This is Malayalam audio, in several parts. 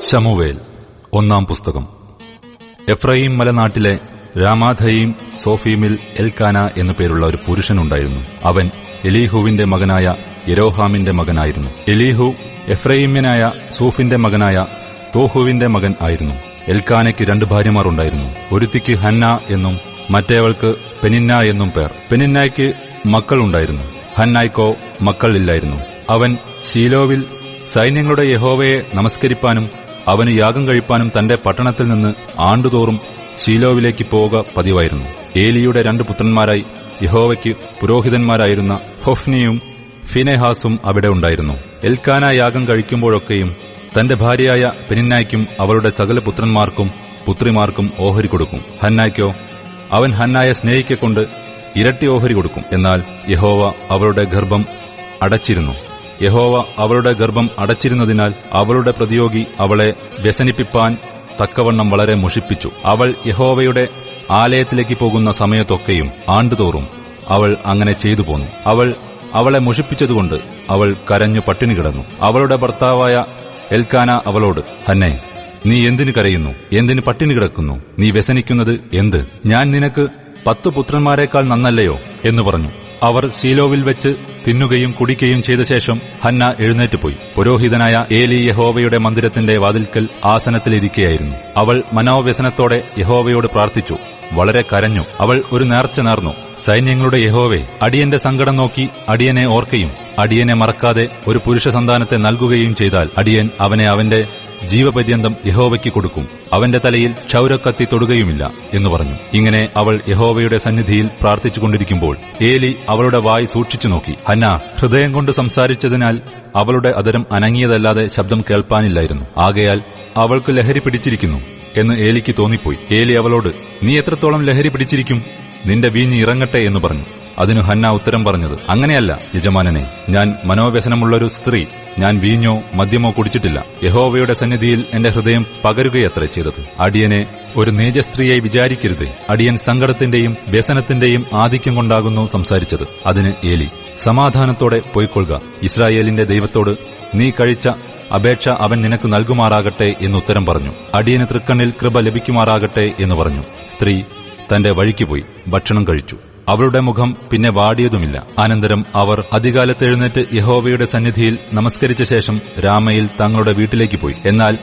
ശമൂവേൽ ഒന്നാം പുസ്തകം. എഫ്രയീം മലനാട്ടിലെ രാമാഥയീം സോഫീമിൽ എൽക്കാന എന്നു പേരുള്ള ഒരു പുരുഷനുണ്ടായിരുന്നു. അവൻ എലീഹുവിന്റെ മകനായ യെരോഹാമിന്റെ മകനായിരുന്നു. എലീഹു എഫ്രയീമ്യനായ സൂഫിന്റെ മകനായ തോഹുവിന്റെ മകൻ ആയിരുന്നു. എൽക്കാനയ്ക്ക് 2 ഭാര്യമാർ ഉണ്ടായിരുന്നു. ഒരുത്തിക്ക് ഹന്ന എന്നും മറ്റേവൾക്ക് പെനിന്ന എന്നും പേർ. പെനിന്നായ്ക്ക് മക്കളുണ്ടായിരുന്നു. ഹന്നായ്ക്കോ മക്കളില്ലായിരുന്നു. അവൻ ശീലോവിൽ സൈന്യങ്ങളുടെ യഹോവയെ നമസ്കരിപ്പാനും അവന് യാഗം കഴിപ്പാനും തന്റെ പട്ടണത്തിൽ നിന്ന് ആണ്ടുതോറും ശീലോവിലേക്ക് പോവുക പതിവായിരുന്നു. ഏലിയുടെ 2 പുത്രന്മാരായി യഹോവയ്ക്ക് പുരോഹിതന്മാരായിരുന്ന ഹൊഫ്നിയും ഫിനെഹാസും അവിടെ ഉണ്ടായിരുന്നു. എൽക്കാന യാഗം കഴിക്കുമ്പോഴൊക്കെയും തന്റെ ഭാര്യയായ പെനിന്നായ്ക്കും അവളുടെ സകല പുത്രന്മാർക്കും പുത്രിമാർക്കും ഓഹരി കൊടുക്കും. ഹന്നായ്ക്കോ അവൻ ഹന്നായെ സ്നേഹിക്കൊണ്ട് ഇരട്ടി ഓഹരി കൊടുക്കും. എന്നാൽ യഹോവ അവളുടെ ഗർഭം അടച്ചിരുന്നു. യഹോവ അവളുടെ ഗർഭം അടച്ചിരുന്നതിനാൽ അവളുടെ പ്രതിയോഗി അവളെ വ്യസനിപ്പിപ്പാൻ തക്കവണ്ണം വളരെ മുഷിപ്പിച്ചു. അവൾ യഹോവയുടെ ആലയത്തിലേക്ക് പോകുന്ന സമയത്തൊക്കെയും ആണ്ടുതോറും അവൾ അങ്ങനെ ചെയ്തു പോന്നു. അവൾ അവളെ മുഷിപ്പിച്ചതുകൊണ്ട് അവൾ കരഞ്ഞു പട്ടിണി കിടന്നു. അവളുടെ ഭർത്താവായ എൽക്കാന അവളോട്, ഹന്നേ, നീ എന്തിനു കരയുന്നു? എന്തിന് പട്ടിണി കിടക്കുന്നു? നീ വ്യസനിക്കുന്നത് എന്ത്? ഞാൻ നിനക്ക് 10 പുത്രന്മാരെക്കാൾ നന്നല്ലയോ എന്ന് പറഞ്ഞു. അവർ ശീലോവിൽ വെച്ച് തിന്നുകയും കുടിക്കുകയും ചെയ്ത ശേഷം ഹന്ന എഴുന്നേറ്റുപോയി. പുരോഹിതനായ ഏലി യഹോവയുടെ മന്ദിരത്തിന്റെ വാതിൽക്കൽ ആസനത്തിലിരിക്കുകയായിരുന്നു. അവൾ മനോവ്യസനത്തോടെ യഹോവയോട് പ്രാർത്ഥിച്ചു, വളരെ കരഞ്ഞു. അവൾ ഒരു നേർച്ച നേർന്നു. സൈന്യങ്ങളുടെ യഹോവേ, അടിയന്റെ സങ്കടം നോക്കി അടിയനെ ഓർക്കുകയും അടിയനെ മറക്കാതെ ഒരു പുരുഷ സന്താനത്തെ നൽകുകയും ചെയ്താൽ അടിയൻ അവനെ അവന്റെ ജീവപര്യന്തം യഹോവയ്ക്ക് കൊടുക്കും. അവന്റെ തലയിൽ ക്ഷൗരക്കത്തി തൊടുകയുമില്ല എന്ന് പറഞ്ഞു. ഇങ്ങനെ അവൾ യഹോവയുടെ സന്നിധിയിൽ പ്രാർത്ഥിച്ചുകൊണ്ടിരിക്കുമ്പോൾ ഏലി അവളുടെ വായ് സൂക്ഷിച്ചു നോക്കി. ഹന്ന ഹൃദയം കൊണ്ട് സംസാരിച്ചതിനാൽ അവളുടെ അധരം അനങ്ങിയതല്ലാതെ ശബ്ദം കേൾപ്പാനില്ലായിരുന്നു. ആകയാൽ അവൾക്ക് ലഹരി പിടിച്ചിരിക്കുന്നു എന്ന് ഏലിക്ക് തോന്നിപ്പോയി. ഏലി അവളോട്, നീ എത്രത്തോളം ലഹരി പിടിച്ചിരിക്കും? നിന്റെ വീഞ്ഞ് ഇറങ്ങട്ടെ എന്ന് പറഞ്ഞു. അതിനു ഹന്ന ഉത്തരം പറഞ്ഞത്, അങ്ങനെയല്ല യജമാനനെ, ഞാൻ മനോവ്യസനമുള്ളൊരു സ്ത്രീ. ഞാൻ വീഞ്ഞോ മദ്യമോ കുടിച്ചിട്ടില്ല. യഹോവയുടെ സന്നിധിയിൽ എന്റെ ഹൃദയം പകരുകയത്രേ ചെയ്തത്. അടിയനെ ഒരു നീചസ്ത്രീയായി വിചാരിക്കരുത്. അടിയൻ സങ്കടത്തിന്റെയും വ്യസനത്തിന്റെയും ആധിക്യം കൊണ്ടാകുന്നു സംസാരിച്ചത്. അതിന് ഏലി, സമാധാനത്തോടെ പൊയ്ക്കൊള്ളുക. ഇസ്രായേലിന്റെ ദൈവത്തോട് നീ കഴിച്ച അപേക്ഷ അവൻ നിനക്ക് നൽകുമാറാകട്ടെ എന്നുത്തരം പറഞ്ഞു. അടിയന് തൃക്കണ്ണിൽ കൃപ ലഭിക്കുമാറാകട്ടെ എന്ന് പറഞ്ഞു. സ്ത്രീ തന്റെ വഴിക്ക് പോയി ഭക്ഷണം കഴിച്ചു. അവളുടെ മുഖം പിന്നെ വാടിയതുമില്ല. അനന്തരം അവർ അതികാലത്ത് എഴുന്നേറ്റ് യഹോവയുടെ സന്നിധിയിൽ നമസ്കരിച്ച ശേഷം രാമയിൽ തങ്ങളുടെ വീട്ടിലേക്ക് പോയി. എന്നാൽ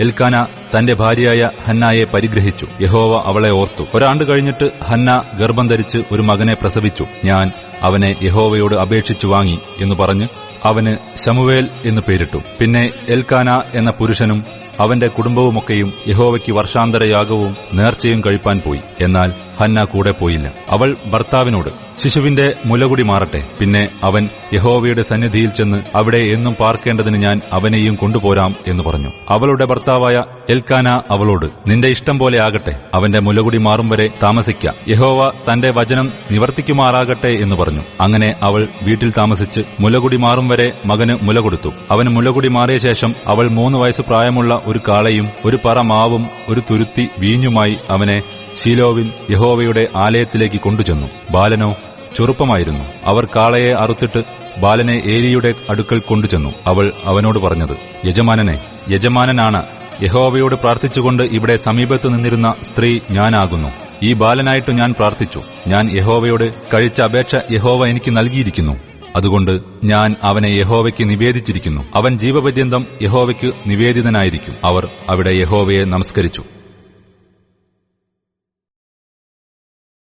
എൽക്കാന തന്റെ ഭാര്യയായ ഹന്നായെ പരിഗ്രഹിച്ചു. യഹോവ അവളെ ഓർത്തു. 1 ആണ്ട് കഴിഞ്ഞിട്ട് ഹന്ന ഗർഭം ധരിച്ച് ഒരു മകനെ പ്രസവിച്ചു. ഞാൻ അവനെ യഹോവയോട് അപേക്ഷിച്ചു വാങ്ങി എന്ന് പറഞ്ഞ് അവന് ശമൂവേൽ എന്ന് പേരിട്ടു. പിന്നെ എൽക്കാന എന്ന പുരുഷനും അവന്റെ കുടുംബവുമൊക്കെയും യഹോവയ്ക്ക് വർഷാന്തരയാഗവും നേർച്ചയും കഴിപ്പാൻ പോയി. എന്നാൽ ഹന്ന കൂടെ പോയില്ല. അവൾ ഭർത്താവിനോട്, ശിശുവിന്റെ മുലകുടി മാറട്ടെ, പിന്നെ അവൻ യഹോവയുടെ സന്നിധിയിൽ ചെന്ന് അവിടെ എന്നും പാർക്കേണ്ടതിന് ഞാൻ അവനെയും കൊണ്ടുപോരാം എന്ന് പറഞ്ഞു. അവളുടെ ഭർത്താവായ എൽക്കാന അവളോട്, നിന്റെ ഇഷ്ടം പോലെ ആകട്ടെ, അവന്റെ മുലകുടി മാറും വരെ താമസിക്ക. യഹോവ തന്റെ വചനം നിവർത്തിക്കുമാറാകട്ടെ എന്ന് പറഞ്ഞു. അങ്ങനെ അവൾ വീട്ടിൽ താമസിച്ച് മുലകുടി മാറും വരെ മകന് മുല കൊടുത്തു. അവന് മുലകുടി മാറിയ ശേഷം അവൾ 3 വയസ്സ് പ്രായമുള്ള ഒരു കാളയും ഒരു പറ മാവും ഒരു തുരുത്തി വീഞ്ഞുമായി അവനെ ശീലോവിൽ യഹോവയുടെ ആലയത്തിലേക്ക് കൊണ്ടുചെന്നു. ബാലനോ ചെറുപ്പമായിരുന്നു. അവർ കാളയെ അറുത്തിട്ട് ബാലനെ ഏലിയുടെ അടുക്കൽ കൊണ്ടുചെന്നു. അവൾ അവനോട് പറഞ്ഞത്, യജമാനനെ, യജമാനനാണ്. യഹോവയോട് പ്രാർത്ഥിച്ചുകൊണ്ട് ഇവിടെ സമീപത്ത് നിന്നിരുന്ന സ്ത്രീ ഞാനാകുന്നു. ഈ ബാലനായിട്ട് ഞാൻ പ്രാർത്ഥിച്ചു. ഞാൻ യഹോവയോട് കഴിച്ച അപേക്ഷ യഹോവ എനിക്ക് നൽകിയിരിക്കുന്നു. അതുകൊണ്ട് ഞാൻ അവനെ യഹോവയ്ക്ക് നിവേദിച്ചിരിക്കുന്നു. അവൻ ജീവപര്യന്തം യഹോവയ്ക്ക് നിവേദിതനായിരിക്കും. അവർ അവിടെ യഹോവയെ നമസ്കരിച്ചു.